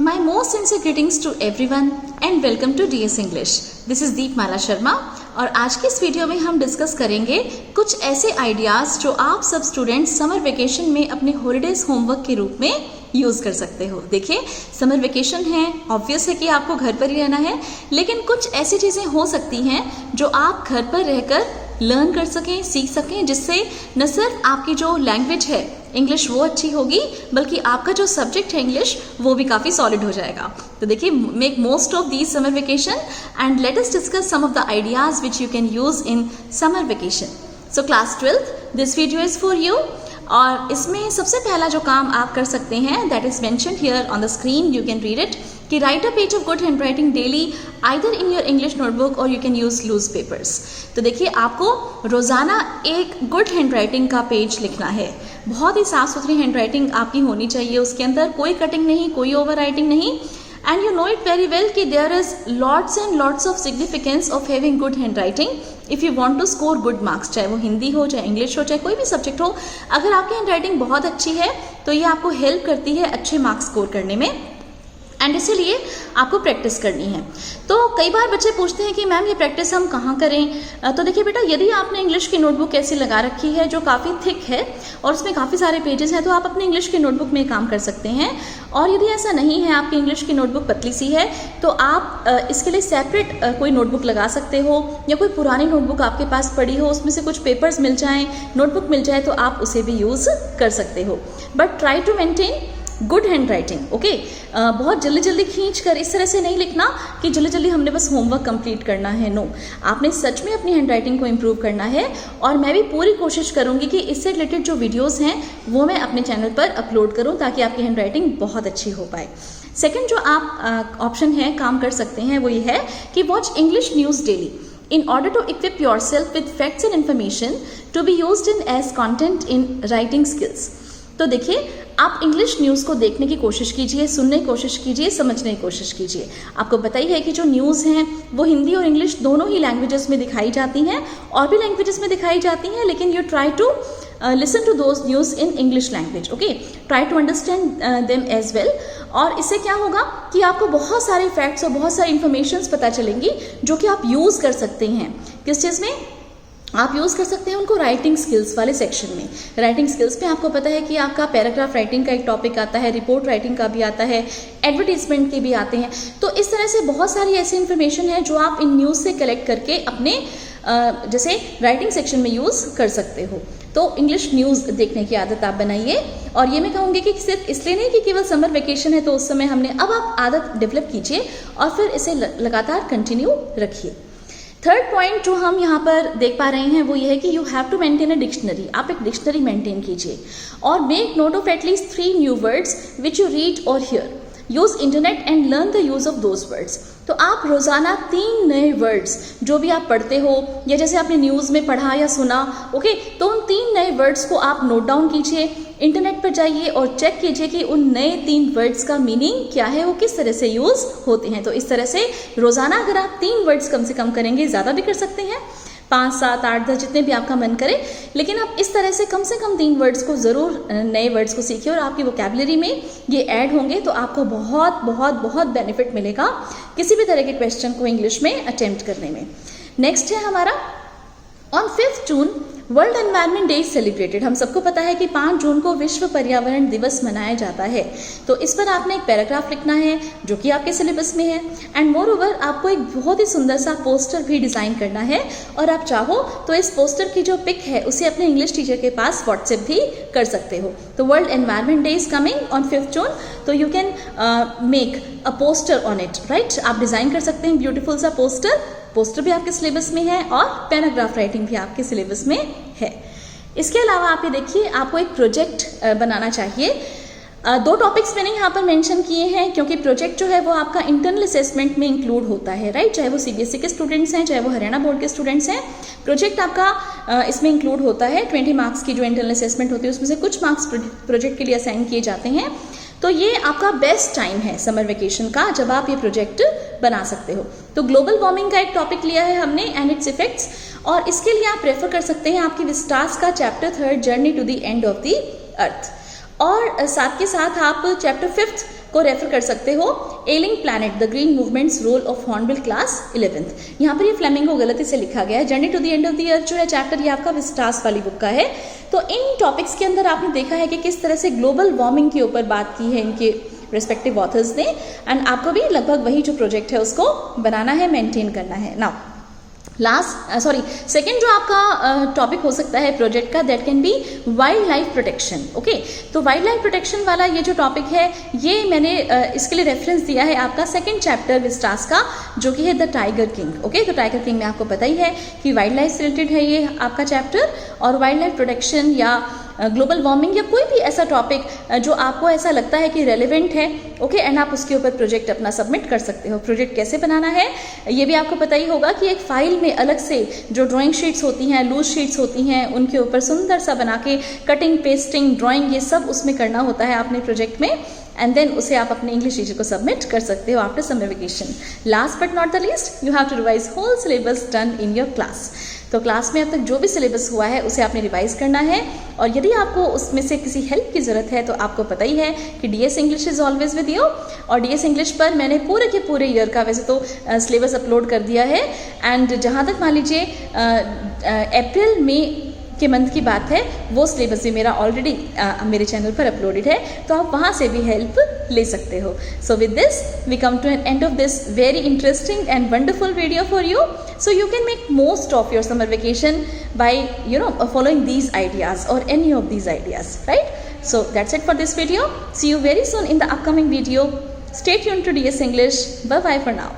My most sincere greetings to everyone and welcome to DS English. This is दीपमाला शर्मा और आज की इस video में हम डिस्कस करेंगे कुछ ऐसे आइडियाज़ जो आप सब स्टूडेंट्स समर वेकेशन में अपने हॉलीडेज होमवर्क के रूप में यूज़ कर सकते हो। देखिए, समर वेकेशन है, ऑब्वियस है कि आपको घर पर ही रहना है, लेकिन कुछ ऐसी चीज़ें हो सकती हैं जो आप घर पर रहकर लर्न कर सकें, सीख सकें, जिससे न सिर्फ आपकी जो लैंग्वेज है इंग्लिश वो अच्छी होगी, बल्कि आपका जो सब्जेक्ट है इंग्लिश वो भी काफ़ी सॉलिड हो जाएगा। तो देखिए, make most of these summer vacation and let us discuss some of the ideas which you can use in summer vacation. So class 12, this video is for you. और इसमें सबसे पहला जो काम आप कर सकते हैं, that is mentioned here on the screen, you can read it, कि write a page of good hand writing daily either in your English notebook और you can use loose papers. तो देखिए, आपको रोजाना एक गुड हैंड राइटिंग का page लिखना है। बहुत ही साफ सुथरी हैंड राइटिंग आपकी होनी चाहिए, उसके अंदर कोई कटिंग नहीं, कोई ओवर राइटिंग नहीं। And you know it very well कि there is lots and lots of significance of having good handwriting if you want to score good marks, चाहे वो हिंदी हो, चाहे इंग्लिश हो, चाहे कोई भी सब्जेक्ट हो। अगर आपकी हैंड राइटिंग बहुत अच्छी है तो ये आपको हेल्प करती है अच्छे मार्क्स स्कोर करने में, एंड इसीलिए आपको प्रैक्टिस करनी है। तो कई बार बच्चे पूछते हैं कि मैम ये प्रैक्टिस हम कहाँ करें। तो देखिए बेटा, यदि आपने इंग्लिश की नोटबुक ऐसी लगा रखी है जो काफ़ी थिक है और उसमें काफ़ी सारे पेजेस हैं, तो आप अपने इंग्लिश की नोटबुक में काम कर सकते हैं। और यदि ऐसा नहीं है, आपकी इंग्लिश की नोटबुक पतली सी है, तो आप इसके लिए सेपरेट कोई नोटबुक लगा सकते हो, या कोई पुरानी नोटबुक आपके पास पड़ी हो, उसमें से कुछ पेपर्स मिल जाएँ, नोटबुक मिल जाए, तो आप उसे भी यूज़ कर सकते हो। But try to maintain good hand writing, okay. बहुत जल्दी जल्दी खींच कर इस तरह से नहीं लिखना कि जल्दी जल्दी हमने बस होमवर्क कंप्लीट करना है। नो, आपने सच में अपनी हैंड राइटिंग को इम्प्रूव करना है, और मैं भी पूरी कोशिश करूंगी कि इससे रिलेटेड जो वीडियोस हैं वो मैं अपने चैनल पर अपलोड करूं, ताकि आपकी हैंड राइटिंग बहुत अच्छी हो पाए। सेकेंड जो आप ऑप्शन है काम कर सकते हैं वो ये है कि watch English news daily in order to equip yourself with facts and information to be used in as content in writing skills। तो देखिए, आप इंग्लिश न्यूज़ को देखने की कोशिश कीजिए, सुनने की कोशिश कीजिए, समझने की कोशिश कीजिए। आपको पता ही है कि जो न्यूज़ हैं वो हिंदी और इंग्लिश दोनों ही लैंग्वेजेस में दिखाई जाती हैं, और भी लैंग्वेजेस में दिखाई जाती हैं, लेकिन you try to listen to those news in English language, okay. Try to understand them as well. और इससे क्या होगा कि आपको बहुत सारे फैक्ट्स और बहुत सारी इंफॉर्मेशंस पता चलेंगी जो कि आप यूज़ कर सकते हैं। किस चीज़ में आप यूज़ कर सकते हैं उनको? राइटिंग स्किल्स वाले सेक्शन में। राइटिंग स्किल्स में आपको पता है कि आपका पैराग्राफ राइटिंग का एक टॉपिक आता है, रिपोर्ट राइटिंग का भी आता है, एडवर्टीजमेंट के भी आते हैं। तो इस तरह से बहुत सारी ऐसी इन्फॉर्मेशन है जो आप इन न्यूज़ से कलेक्ट करके अपने जैसे राइटिंग सेक्शन में यूज़ कर सकते हो। तो इंग्लिश न्यूज़ देखने की आदत आप बनाइए, और ये मैं कहूँगी कि सिर्फ इसलिए नहीं कि केवल समर वेकेशन है तो उस समय हमने, अब आप आदत डेवलप कीजिए और फिर इसे लगातार कंटिन्यू रखिए। थर्ड पॉइंट जो हम यहाँ पर देख पा रहे हैं वो ये है कि you have to maintain a dictionary. आप एक डिक्शनरी मेंटेन कीजिए, और make note of at least 3 new words which you read और hear. Use internet and learn the use of those words. तो आप रोजाना 3 नए वर्ड्स जो भी आप पढ़ते हो, या जैसे आपने न्यूज़ में पढ़ा या सुना, ओके, तो उन 3 नए वर्ड्स को आप नोट डाउन कीजिए, इंटरनेट पर जाइए और चेक कीजिए कि उन नए 3 वर्ड्स का मीनिंग क्या है, वो किस तरह से यूज़ होते हैं। तो इस तरह से रोजाना अगर आप 3 वर्ड्स कम से कम करेंगे, ज़्यादा भी कर सकते हैं, 5, 7, 8, 10 जितने भी आपका मन करे, लेकिन आप इस तरह से कम 3 वर्ड्स को ज़रूर, नए वर्ड्स को सीखिए, और आपकी वोकैबुलरी में ये ऐड होंगे, तो आपको बहुत बहुत बहुत बेनिफिट मिलेगा किसी भी तरह के क्वेश्चन को इंग्लिश में अटेम्प्ट करने में। नेक्स्ट है हमारा, on 5 June world environment day celebrated. हम सबको पता है कि 5 जून को विश्व पर्यावरण दिवस मनाया जाता है। तो इस पर आपने एक पैराग्राफ लिखना है जो कि आपके सिलेबस में है, एंड मोर ओवर आपको एक बहुत ही सुंदर सा पोस्टर भी डिज़ाइन करना है, और आप चाहो तो इस पोस्टर की जो पिक है उसे अपने इंग्लिश टीचर के पास व्हाट्सएप भी कर सकते हो। तो world environment day is coming on 5 जून, तो you can make a poster on it, right. आप डिज़ाइन कर सकते हैं ब्यूटीफुल सा पोस्टर भी आपके सिलेबस में है, और पैराग्राफ राइटिंग भी आपके सिलेबस में है। इसके अलावा आप ये देखिए, आपको एक प्रोजेक्ट बनाना चाहिए। 2 टॉपिक्स मैंने यहाँ पर मेंशन किए हैं, क्योंकि प्रोजेक्ट जो है वो आपका इंटरनल असेसमेंट में इंक्लूड होता है, राइट। चाहे वो सीबीएसई के स्टूडेंट्स हैं, चाहे वो हरियाणा बोर्ड के स्टूडेंट्स हैं, प्रोजेक्ट आपका इसमें इंक्लूड होता है। 20 मार्क्स की जो इंटरनल असेसमेंट होती है उसमें से कुछ मार्क्स प्रोजेक्ट के लिए असाइन किए जाते हैं। तो ये आपका बेस्ट टाइम है समर वेकेशन का, जब आप ये प्रोजेक्ट बना सकते हो। तो ग्लोबल वार्मिंग का एक टॉपिक लिया है हमने, एंड इट्स इफेक्ट्स, और इसके लिए आप रेफर कर सकते हैं आपकी विस्टास का chapter 3 journey to the end of the earth. और साथ के साथ आप चैप्टर 5th को रेफर कर सकते हो, ailing planet the green movements role of hornbill class 11th। यहाँ पर ये फ्लेमिंगो गलती से लिखा गया है। Journey to the end of the earth जो है चैप्टर, ये आपका विस्टास वाली बुक का है। तो इन टॉपिक्स के अंदर आपने देखा है कि किस तरह से ग्लोबल वार्मिंग के ऊपर बात की है इनके रेस्पेक्टिव ऑथर्स ने, एंड आपको भी लगभग वही जो प्रोजेक्ट है उसको बनाना है, मेंटेन करना है। नाउ सेकेंड जो आपका टॉपिक हो सकता है प्रोजेक्ट का, that can be wild life protection. Okay, तो वाइल्ड लाइफ प्रोटेक्शन वाला ये जो टॉपिक है, ये मैंने इसके लिए रेफरेंस दिया है आपका सेकेंड चैप्टर विस्टास का, जो कि है द टाइगर किंग। ओके, तो टाइगर किंग में आपको पता ही है कि वाइल्ड लाइफ से रिलेटेड है ये आपका चैप्टर, और वाइल्ड लाइफ प्रोटेक्शन या ग्लोबल वार्मिंग या कोई भी ऐसा टॉपिक जो आपको ऐसा लगता है कि रेलेवेंट है, ओके, एंड आप उसके ऊपर प्रोजेक्ट अपना सबमिट कर सकते हो। प्रोजेक्ट कैसे बनाना है ये भी आपको पता ही होगा कि एक फाइल में अलग से जो ड्राइंग शीट्स होती हैं, लूज शीट्स होती हैं, उनके ऊपर सुंदर सा बना के कटिंग, पेस्टिंग, ड्राइंग, ये सब उसमें करना होता है आपने प्रोजेक्ट में, एंड देन उसे आप अपने इंग्लिश टीचर को सबमिट कर सकते हो after summer vacation. Last but not the least, you have to revise whole syllabus done in your class. तो क्लास में अब तक जो भी सिलेबस हुआ है उसे आपने रिवाइज करना है, और यदि आपको उसमें से किसी हेल्प की ज़रूरत है तो आपको पता ही है कि DS English is always with you. और DS इंग्लिश पर मैंने पूरे के पूरे ईयर का वैसे तो सिलेबस अपलोड कर दिया है, एंड जहाँ तक मान लीजिए अप्रैल मई के मंथ की बात है, वो सिलेबस भी मेरा ऑलरेडी मेरे चैनल पर अपलोडेड है, तो आप वहाँ से भी हेल्प ले सकते हो। So with this we come to an end of this very interesting and wonderful video for you, so you can make most of your summer vacation by following these ideas or any of these ideas, right? So that's it for this video. See you very soon in the upcoming video. Stay tuned to DS English. Bye bye for now.